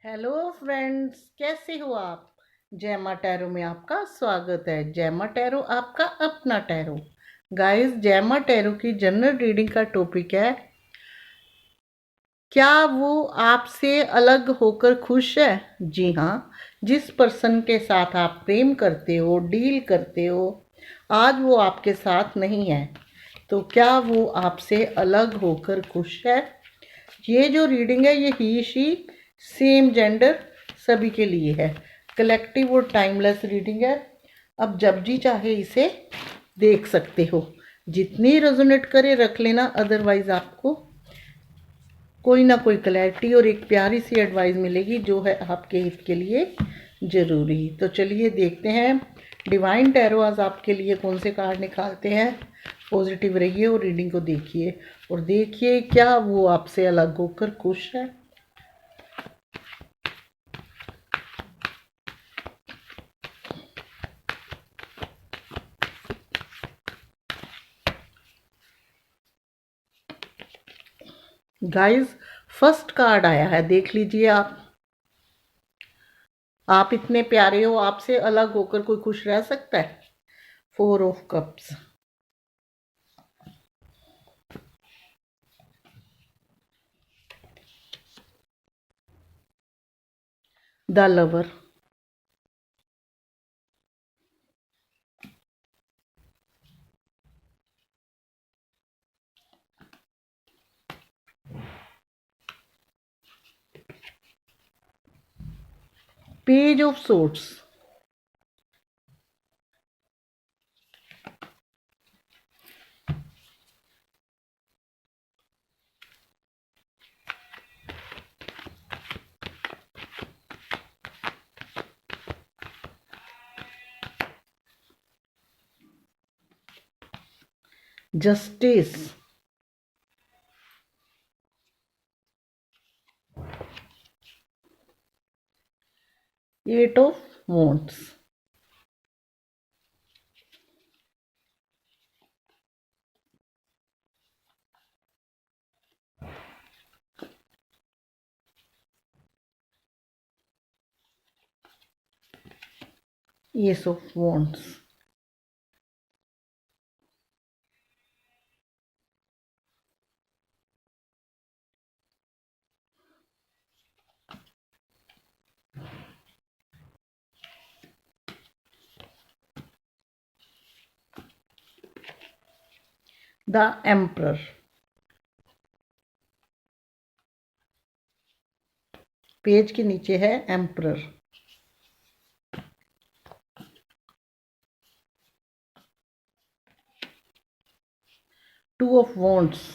Hello friends, कैसे हो आप। जैमा टैरो में आपका स्वागत है। जैमा टैरो आपका अपना टैरो। गाइस, जैमा टैरो की जनरल रीडिंग का टॉपिक है, क्या वो आपसे अलग होकर खुश है। जी हाँ, जिस पर्सन के साथ आप प्रेम करते हो, डील करते हो, आज वो आपके साथ नहीं है, तो क्या वो आपसे अलग होकर खुश है। ये जो रीडिंग है, ये ही शी सेम जेंडर सभी के लिए है। कलेक्टिव और टाइमलेस रीडिंग है। अब जब जी चाहे इसे देख सकते हो। जितनी रेजोनेट करे रख लेना, अदरवाइज आपको कोई ना कोई क्लैरिटी और एक प्यारी सी एडवाइस मिलेगी जो है आपके हित के लिए ज़रूरी। तो चलिए देखते हैं डिवाइन टैरो आज आपके लिए कौन से कार्ड निकालते हैं। पॉजिटिव रहिए और रीडिंग को देखिए और देखिए क्या वो आपसे अलग होकर खुश है। गाइस, फर्स्ट कार्ड आया है, देख लीजिए आप इतने प्यारे हो, आपसे अलग होकर कोई खुश रह सकता है। 4 of cups. The lover. Page of sorts. Justice. 8 of wands. Ace of Wands। The emperor. Page के नीचे है emperor. 2 of wands.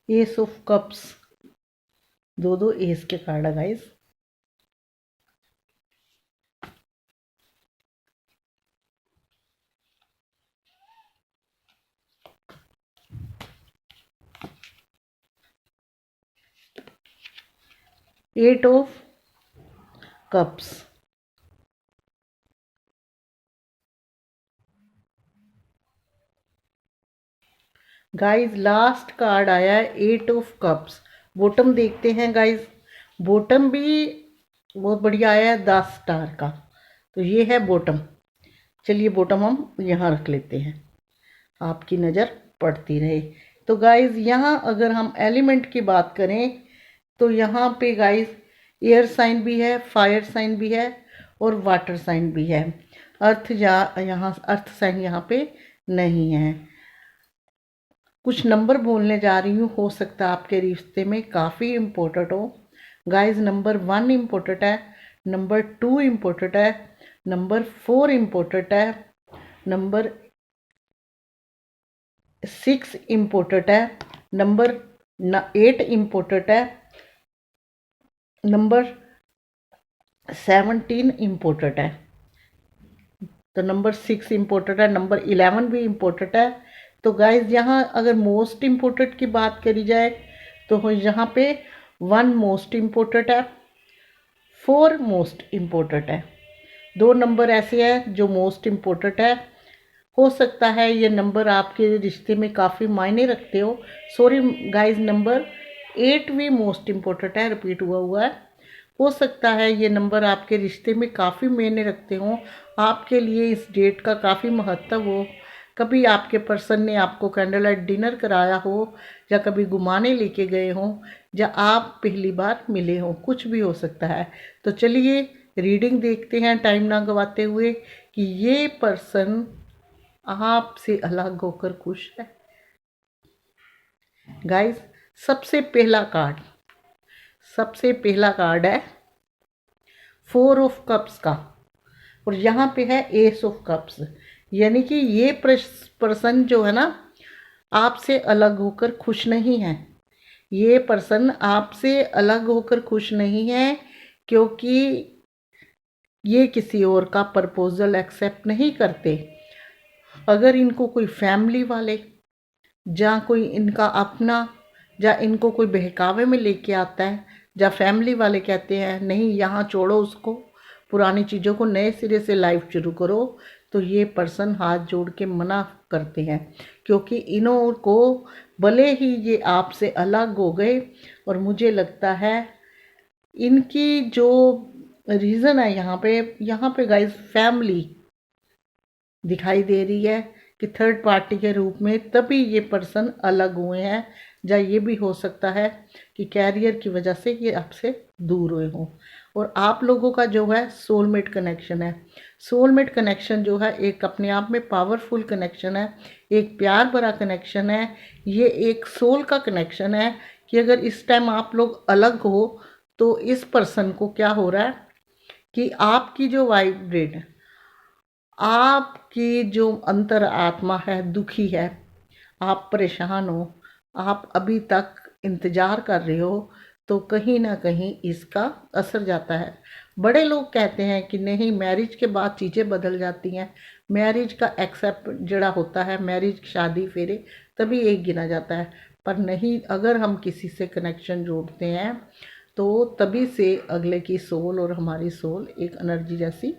Ace of cups. दो दो एस के कार्ड है guys. 8 of cups. Guys, last card आया है 8 ऑफ कप्स। बॉटम देखते हैं गाइस। बॉटम भी बहुत बढ़िया आया है, 10 स्टार का। तो ये है बॉटम। चलिए बॉटम हम यहाँ रख लेते हैं, आपकी नज़र पड़ती रहे। तो गाइस, यहाँ अगर हम एलिमेंट की बात करें तो यहाँ पे गाइस एयर साइन भी है, फायर साइन भी है और वाटर साइन भी है। अर्थ यहाँ अर्थ साइन यहाँ पे नहीं है। कुछ नंबर बोलने जा रही हूँ, हो सकता है आपके रिश्ते में काफ़ी इम्पोर्टेंट हो। गाइस, नंबर 1 इम्पोर्टेंट है, नंबर 2 इम्पोर्टेंट है, नंबर 4 इम्पोर्टेंट है, नंबर 6 इम्पोर्टेंट है, नंबर 8 इम्पोर्टेंट है, नंबर 17 इम्पोर्टेंट है। तो नंबर 6 इम्पोर्टेंट है, नंबर 11 भी इम्पोर्टेंट है। तो गाइज यहाँ अगर मोस्ट इम्पोर्टेंट की बात करी जाए तो यहाँ पे 1 मोस्ट इम्पोर्टेंट है, 4 मोस्ट इम्पोर्टेंट है। 2 नंबर ऐसे हैं जो मोस्ट इम्पोर्टेंट है। हो सकता है ये नंबर आपके रिश्ते में काफ़ी मायने रखते हो। सॉरी गाइज, नंबर 8 भी मोस्ट इम्पोर्टेंट है, रिपीट हुआ है। हो सकता है ये नंबर आपके रिश्ते में काफ़ी मायने रखते हों, आपके लिए इस डेट का काफ़ी महत्व हो। कभी आपके पर्सन ने आपको कैंडल लाइट डिनर कराया हो, या कभी घुमाने लेके गए हों, या आप पहली बार मिले हों, कुछ भी हो सकता है। तो चलिए रीडिंग देखते हैं टाइम ना गवाते हुए कि ये पर्सन आपसे अलग होकर खुश है। गाइस, सबसे पहला कार्ड है 4 ऑफ कप्स का, और यहाँ पे है एस ऑफ कप्स। यानी कि ये पर्सन जो है ना, आपसे अलग होकर खुश नहीं है। ये पर्सन आपसे अलग होकर खुश नहीं है, क्योंकि ये किसी और का प्रपोजल एक्सेप्ट नहीं करते। अगर इनको कोई फैमिली वाले या कोई इनका अपना, या इनको कोई बहकावे में लेके आता है, या फैमिली वाले कहते हैं नहीं यहाँ छोड़ो उसको, पुरानी चीज़ों को नए सिरे से लाइफ शुरू करो, तो ये पर्सन हाथ जोड़ के मना करते हैं। क्योंकि इन्हों को भले ही ये आपसे अलग हो गए, और मुझे लगता है इनकी जो रीज़न है यहाँ पे गाइस फैमिली दिखाई दे रही है कि थर्ड पार्टी के रूप में, तभी ये पर्सन अलग हुए हैं। या ये भी हो सकता है कि कैरियर की वजह से ये आपसे दूर हुए हों। और आप लोगों का जो है सोलमेट कनेक्शन है। सोलमेट कनेक्शन जो है एक अपने आप में पावरफुल कनेक्शन है, एक प्यार भरा कनेक्शन है। ये एक सोल का कनेक्शन है कि अगर इस टाइम आप लोग अलग हो तो इस पर्सन को क्या हो रहा है कि आपकी जो वाइब्रेट, आपकी जो अंतर आत्मा है दुखी है, आप परेशान हो, आप अभी तक इंतज़ार कर रहे हो, तो कहीं ना कहीं इसका असर जाता है। बड़े लोग कहते हैं कि नहीं, मैरिज के बाद चीज़ें बदल जाती हैं, मैरिज का एक्सेप्ट जड़ा होता है, मैरिज शादी फेरे तभी एक गिना जाता है। पर नहीं, अगर हम किसी से कनेक्शन जोड़ते हैं तो तभी से अगले की सोल और हमारी सोल एक एनर्जी जैसी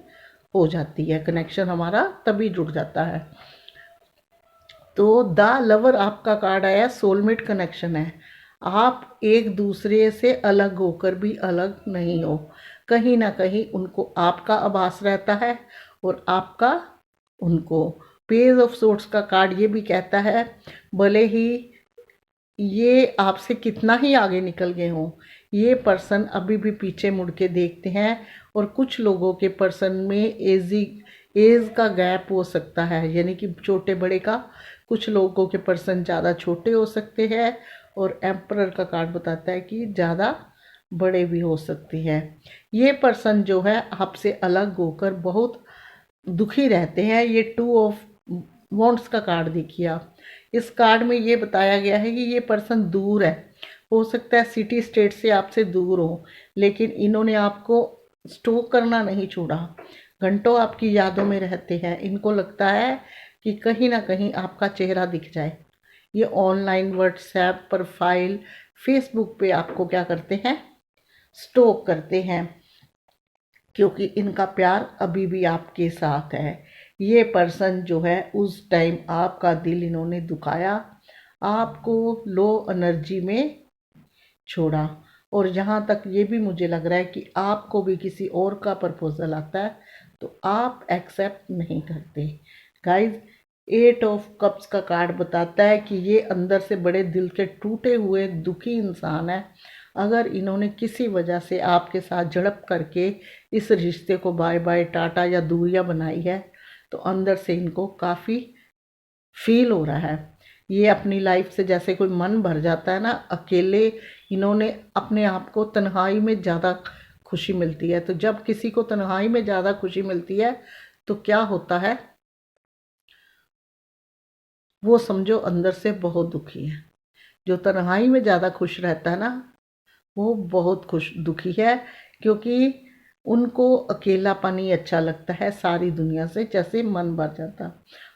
हो जाती है, कनेक्शन हमारा तभी जुड़ जाता है। तो द लवर आपका कार्ड आया, सोलमेट कनेक्शन है। आप एक दूसरे से अलग होकर भी अलग नहीं हो, कहीं ना कहीं उनको आपका आभास रहता है और आपका उनको। पेज ऑफ सोर्ट्स का कार्ड ये भी कहता है, भले ही ये आपसे कितना ही आगे निकल गए हों, ये पर्सन अभी भी पीछे मुड़ के देखते हैं। और कुछ लोगों के पर्सन में एज का गैप हो सकता है, यानी कि छोटे बड़े का। कुछ लोगों के पर्सन ज़्यादा छोटे हो सकते हैं, और एम्परर का कार्ड बताता है कि ज़्यादा बड़े भी हो सकते हैं। ये पर्सन जो है आपसे अलग होकर बहुत दुखी रहते हैं। ये 2 ऑफ वॉन्ट्स का कार्ड देखिए आप। इस कार्ड में ये बताया गया है कि ये पर्सन दूर है, हो सकता है सिटी स्टेट से आपसे दूर हो, लेकिन इन्होंने आपको स्टॉक करना नहीं छोड़ा, घंटों आपकी यादों में रहते हैं। इनको लगता है कि कहीं ना कहीं आपका चेहरा दिख जाए। ये ऑनलाइन व्हाट्सएप प्रोफाइल, फेसबुक पे आपको क्या करते हैं, स्टॉक करते हैं, क्योंकि इनका प्यार अभी भी आपके साथ है। ये पर्सन जो है उस टाइम आपका दिल इन्होंने दुखाया, आपको लो एनर्जी में छोड़ा। और जहाँ तक ये भी मुझे लग रहा है कि आपको भी किसी और का प्रपोजल आता है तो आप एक्सेप्ट नहीं करते। गाइज, 8 ऑफ कप्स का कार्ड बताता है कि ये अंदर से बड़े दिल के टूटे हुए दुखी इंसान है। अगर इन्होंने किसी वजह से आपके साथ झड़प करके इस रिश्ते को बाय बाय टाटा या दूरियां बनाई है, तो अंदर से इनको काफ़ी फील हो रहा है। ये अपनी लाइफ से जैसे कोई मन भर जाता है ना, अकेले इन्होंने अपने आप को तन्हाई में ज़्यादा खुशी मिलती है। तो जब किसी को तन्हाई में ज़्यादा खुशी मिलती है तो क्या होता है, वो समझो अंदर से बहुत दुखी है। जो तन्हाई में ज़्यादा खुश रहता है ना, वो बहुत खुश दुखी है, क्योंकि उनको अकेलापन ही अच्छा लगता है सारी दुनिया से, जैसे मन भर जाता।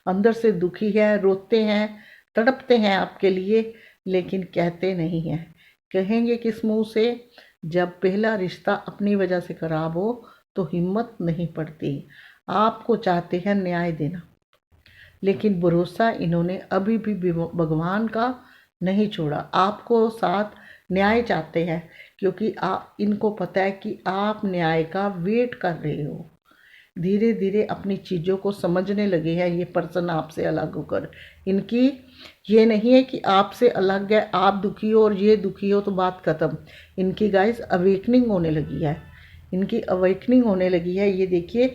अंदर से दुखी है, रोते हैं, तड़पते हैं आपके लिए, लेकिन कहते नहीं हैं। कहेंगे किस मुंह से? जब पहला रिश्ता अपनी वजह से खराब हो तो हिम्मत नहीं पड़ती। आपको चाहते हैं न्याय देना, लेकिन भरोसा इन्होंने अभी भी भगवान का नहीं छोड़ा। आपको साथ न्याय चाहते हैं, क्योंकि इनको पता है कि आप न्याय का वेट कर रहे हो। धीरे धीरे अपनी चीज़ों को समझने लगे हैं ये पर्सन आपसे अलग होकर। इनकी ये नहीं है कि आपसे अलग है, आप दुखी हो और ये दुखी हो तो बात ख़त्म। इनकी गाइस अवेकनिंग होने लगी है, इनकी अवेकनिंग होने लगी है। ये देखिए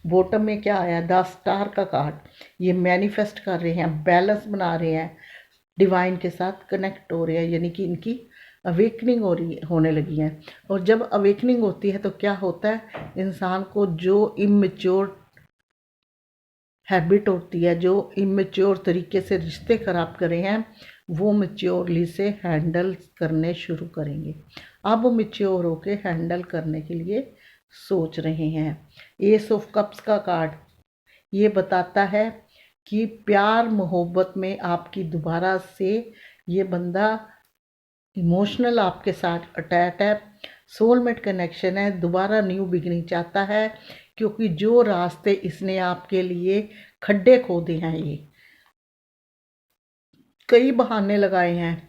बॉटम में क्या आया, द स्टार का कार्ड। ये मैनिफेस्ट कर रहे हैं, बैलेंस बना रहे हैं, डिवाइन के साथ कनेक्ट हो रहे हैं, यानी कि इनकी अवेकनिंग होने लगी है। और जब अवेकनिंग होती है तो क्या होता है, इंसान को जो इमेच्योर हैबिट होती है, जो इमेच्योर तरीके से रिश्ते खराब करे हैं, वो मेच्योरली से हैंडल करने शुरू करेंगे। अब वो मेच्योर होके हैंडल करने के लिए सोच रहे हैं। एस ऑफ कप्स का कार्ड ये बताता है कि प्यार मोहब्बत में आपकी दोबारा से ये बंदा इमोशनल आपके साथ अटैच है, सोलमेट कनेक्शन है, दोबारा न्यू बिगनिंग चाहता है, क्योंकि जो रास्ते इसने आपके लिए खड्डे खोदे हैं, ये कई बहाने लगाए हैं,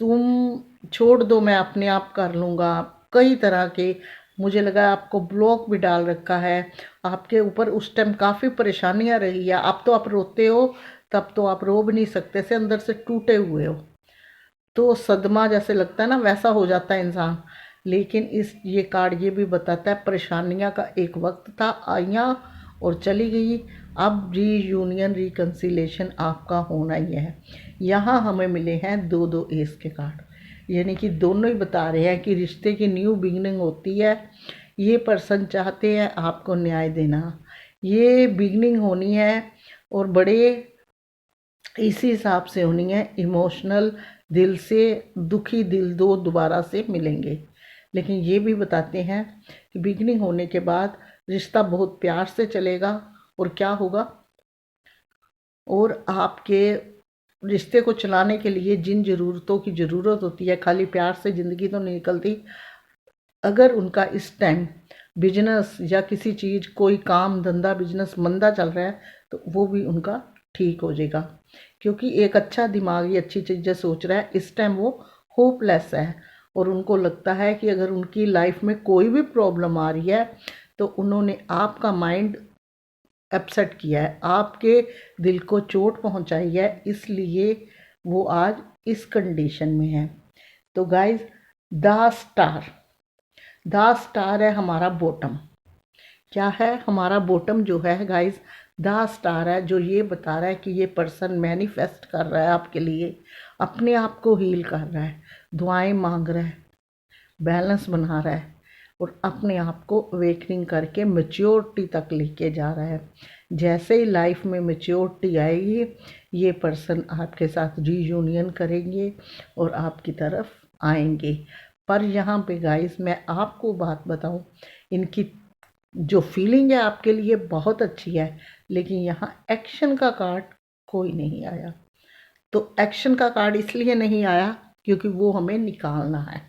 तुम छोड़ दो मैं अपने आप कर लूँगा, कई तरह के, मुझे लगा आपको ब्लॉक भी डाल रखा है। आपके ऊपर उस टाइम काफ़ी परेशानियाँ रही है। अब तो आप रोते हो, तब तो आप रो भी नहीं सकते से, अंदर से टूटे हुए हो, तो सदमा जैसे लगता है ना, वैसा हो जाता है इंसान। लेकिन ये कार्ड ये भी बताता है परेशानियां का एक वक्त था, आइयाँ और चली गई। अब रीयूनियन रिकन्सिलेशन आपका होना ही है। यहाँ हमें मिले हैं दो दो एस के कार्ड, यानी कि दोनों ही बता रहे हैं कि रिश्ते की न्यू बिगनिंग होती है। ये पर्सन चाहते हैं आपको न्याय देना, ये बिगनिंग होनी है और बड़े इसी हिसाब से होनी है। इमोशनल दिल से दुखी दिल दो दोबारा से मिलेंगे। लेकिन ये भी बताते हैं कि बिगनिंग होने के बाद रिश्ता बहुत प्यार से चलेगा। और क्या होगा, और आपके रिश्ते को चलाने के लिए जिन ज़रूरतों की ज़रूरत होती है, खाली प्यार से ज़िंदगी तो नहीं निकलती। अगर उनका इस टाइम बिजनेस या किसी चीज़, कोई काम धंधा बिजनेस मंदा चल रहा है, तो वो भी उनका ठीक हो जाएगा, क्योंकि एक अच्छा दिमाग ही अच्छी चीज़ें सोच रहा है। इस टाइम वो होपलेस है और उनको लगता है कि अगर उनकी लाइफ में कोई भी प्रॉब्लम आ रही है तो उन्होंने आपका माइंड अपसेट किया है, आपके दिल को चोट पहुंचाई है, इसलिए वो आज इस कंडीशन में है। तो गाइज द स्टार है हमारा बॉटम। क्या है हमारा बॉटम जो है गाइज, द स्टार है, जो ये बता रहा है कि ये पर्सन मैनिफेस्ट कर रहा है आपके लिए, अपने आप को हील कर रहा है, दुआएं मांग रहा है, बैलेंस बना रहा है और अपने आप को अवेकनिंग करके मैच्योरिटी तक लेके जा रहा है। जैसे ही लाइफ में मैच्योरिटी आएगी, ये पर्सन आपके साथ रीयूनियन करेंगे और आपकी तरफ आएंगे। पर यहाँ पे गाइस मैं आपको बात बताऊँ, इनकी जो फीलिंग है आपके लिए बहुत अच्छी है, लेकिन यहाँ एक्शन का कार्ड कोई नहीं आया। तो एक्शन का कार्ड इसलिए नहीं आया क्योंकि वो हमें निकालना है।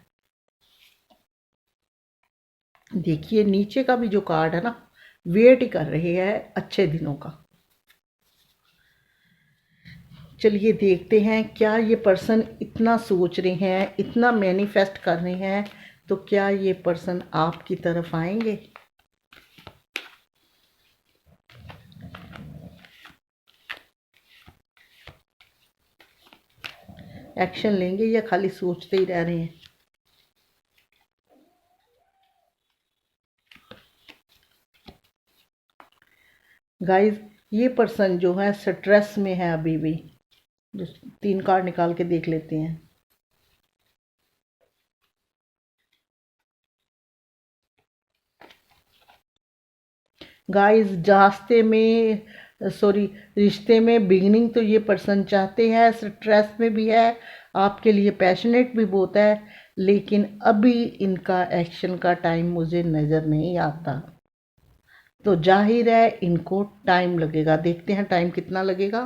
देखिए नीचे का भी जो कार्ड है ना, वेट ही कर रहे हैं अच्छे दिनों का। चलिए देखते हैं क्या ये पर्सन इतना सोच रहे हैं, इतना मैनिफेस्ट कर रहे हैं, तो क्या ये पर्सन आपकी तरफ आएंगे। एक्शन लेंगे या खाली सोचते ही रह रहे हैं। गाइस ये पर्सन जो है स्ट्रेस में है अभी भी। जो 3 कार्ड निकाल के देख लेते हैं। गाइस रिश्ते में बिगिनिंग तो ये पर्सन चाहते हैं, स्ट्रेस में भी है, आपके लिए पैशनेट भी बहुत है, लेकिन अभी इनका एक्शन का टाइम मुझे नज़र नहीं आता, तो जाहिर है इनको टाइम लगेगा। देखते हैं टाइम कितना लगेगा।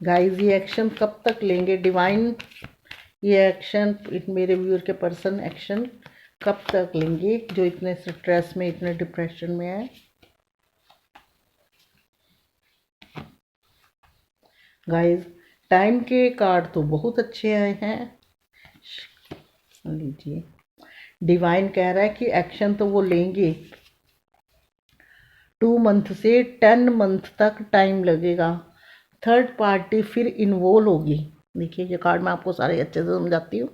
गाइस ये एक्शन कब तक लेंगे डिवाइन? ये एक्शन मेरे व्यूअर के पर्सन एक्शन कब तक लेंगे जो इतने स्ट्रेस में, इतने डिप्रेशन में है? गाइस टाइम के कार्ड तो बहुत अच्छे आए हैं। लीजिए, डिवाइन कह रहा है कि एक्शन तो वो लेंगे, 2 मंथ से 10 मंथ तक टाइम लगेगा। थर्ड पार्टी फिर इन्वॉल्व होगी। देखिए ये कार्ड मैं आपको सारे अच्छे से समझाती हूँ।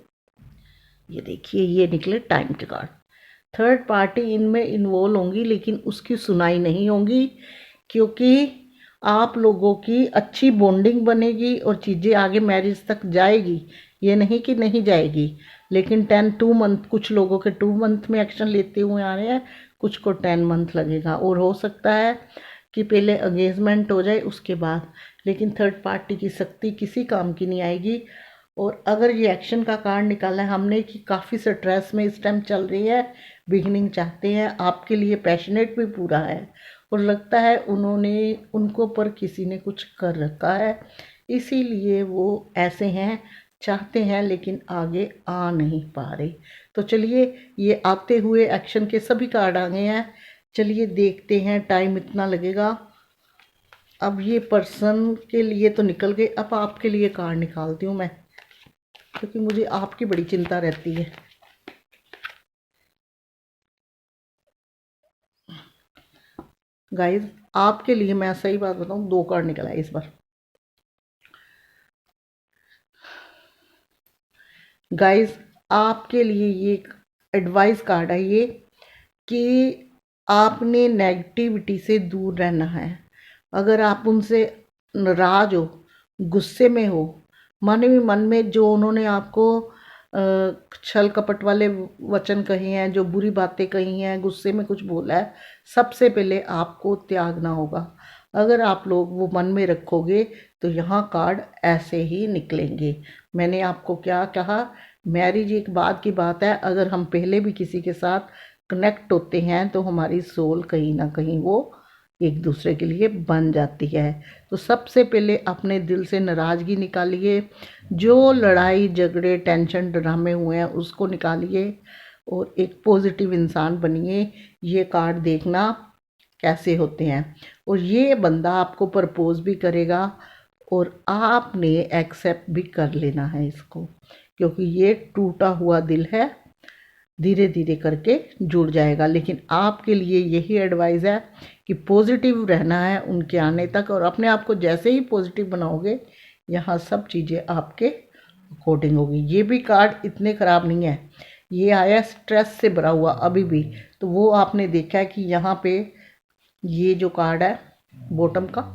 ये देखिए ये निकले टाइम के कार्ड। थर्ड पार्टी इनमें इन्वॉल्व होंगी, लेकिन उसकी सुनाई नहीं होगी, क्योंकि आप लोगों की अच्छी बॉन्डिंग बनेगी और चीज़ें आगे मैरिज तक जाएगी। ये नहीं कि नहीं जाएगी, लेकिन 2 मंथ, कुछ लोगों के 2 मंथ में एक्शन लेते हुए आ रहे हैं, कुछ को 10 मंथ लगेगा। और हो सकता है कि पहले एंगेजमेंट हो जाए उसके बाद, लेकिन थर्ड पार्टी की शक्ति किसी काम की नहीं आएगी। और अगर ये एक्शन का कार्ड निकाला है हमने कि काफ़ी स्ट्रेस में इस टाइम चल रही है, बिगनिंग चाहते हैं, आपके लिए पैशनेट भी पूरा है, और लगता है उनको पर किसी ने कुछ कर रखा है, इसीलिए वो ऐसे हैं, चाहते हैं लेकिन आगे आ नहीं पा रहे। तो चलिए ये आते हुए एक्शन के सभी कार्ड आ गए हैं। चलिए देखते हैं, टाइम इतना लगेगा। अब ये पर्सन के लिए तो निकल गए, अब आपके लिए कार्ड निकालती हूँ मैं, क्योंकि मुझे आपकी बड़ी चिंता रहती है। गाइस आपके लिए मैं सही बात बताऊँ, 2 कार्ड निकला है इस बार। गाइस आपके लिए ये एडवाइस कार्ड है ये, कि आपने नेगेटिविटी से दूर रहना है। अगर आप उनसे नाराज हो, गुस्से में हो, मन ही मन में जो उन्होंने आपको छल कपट वाले वचन कहे हैं, जो बुरी बातें कही हैं, गुस्से में कुछ बोला है, सबसे पहले आपको त्यागना होगा। अगर आप लोग वो मन में रखोगे तो यहाँ कार्ड ऐसे ही निकलेंगे। मैंने आपको क्या कहा, मैरिज एक बाद की बात है। अगर हम पहले भी किसी के साथ कनेक्ट होते हैं तो हमारी सोल कहीं ना कहीं वो एक दूसरे के लिए बन जाती है। तो सबसे पहले अपने दिल से नाराज़गी निकालिए, जो लड़ाई झगड़े टेंशन ड्रामे हुए हैं उसको निकालिए, और एक पॉजिटिव इंसान बनिए। ये कार्ड देखना कैसे होते हैं, और ये बंदा आपको प्रपोज भी करेगा, और आपने एक्सेप्ट भी कर लेना है इसको, क्योंकि ये टूटा हुआ दिल है, धीरे धीरे करके जुड़ जाएगा। लेकिन आपके लिए यही एडवाइस है कि पॉजिटिव रहना है उनके आने तक, और अपने आप को जैसे ही पॉजिटिव बनाओगे यहाँ सब चीज़ें आपके अकॉर्डिंग होगी। ये भी कार्ड इतने ख़राब नहीं है, ये आया स्ट्रेस से भरा हुआ अभी भी, तो वो आपने देखा है कि यहाँ पे ये जो कार्ड है बॉटम का,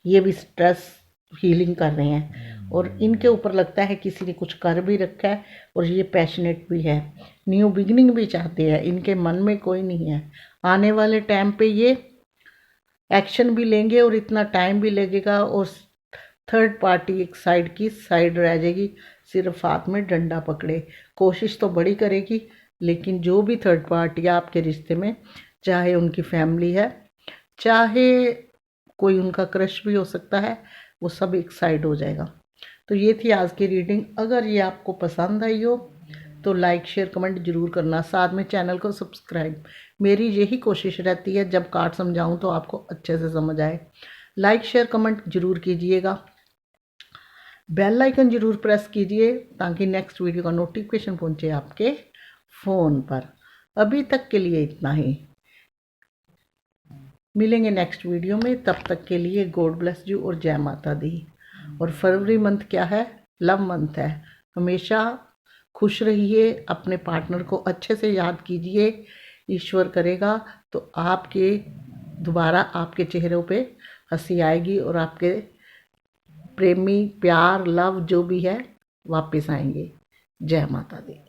ये भी स्ट्रेस हीलिंग कर रहे हैं, और इनके ऊपर लगता है किसी ने कुछ कर भी रखा है, और ये पैशनेट भी है, न्यू बिगिनिंग भी चाहते हैं, इनके मन में कोई नहीं है। आने वाले टाइम पे ये एक्शन भी लेंगे और इतना टाइम भी लगेगा, और थर्ड पार्टी एक साइड की साइड रह जाएगी, सिर्फ हाथ में डंडा पकड़े। कोशिश तो बड़ी करेगी, लेकिन जो भी थर्ड पार्टी आपके रिश्ते में, चाहे उनकी फैमिली है, चाहे कोई उनका क्रश भी हो सकता है, वो सब एक साइड हो जाएगा। तो ये थी आज की रीडिंग। अगर ये आपको पसंद आई हो तो लाइक शेयर कमेंट ज़रूर करना, साथ में चैनल को सब्सक्राइब। मेरी यही कोशिश रहती है जब कार्ड समझाऊं तो आपको अच्छे से समझ आए। लाइक शेयर कमेंट ज़रूर कीजिएगा, बेल आइकन ज़रूर प्रेस कीजिए ताकि नेक्स्ट वीडियो का नोटिफिकेशन पहुंचे आपके फ़ोन पर। अभी तक के लिए इतना ही, मिलेंगे नेक्स्ट वीडियो में। तब तक के लिए गॉड ब्लेस यू और जय माता दी। और फरवरी मंथ क्या है? लव मंथ है। हमेशा खुश रहिए, अपने पार्टनर को अच्छे से याद कीजिए, ईश्वर करेगा तो आपके दोबारा आपके चेहरों पे हंसी आएगी, और आपके प्रेमी प्यार लव जो भी है वापस आएंगे। जय माता दी।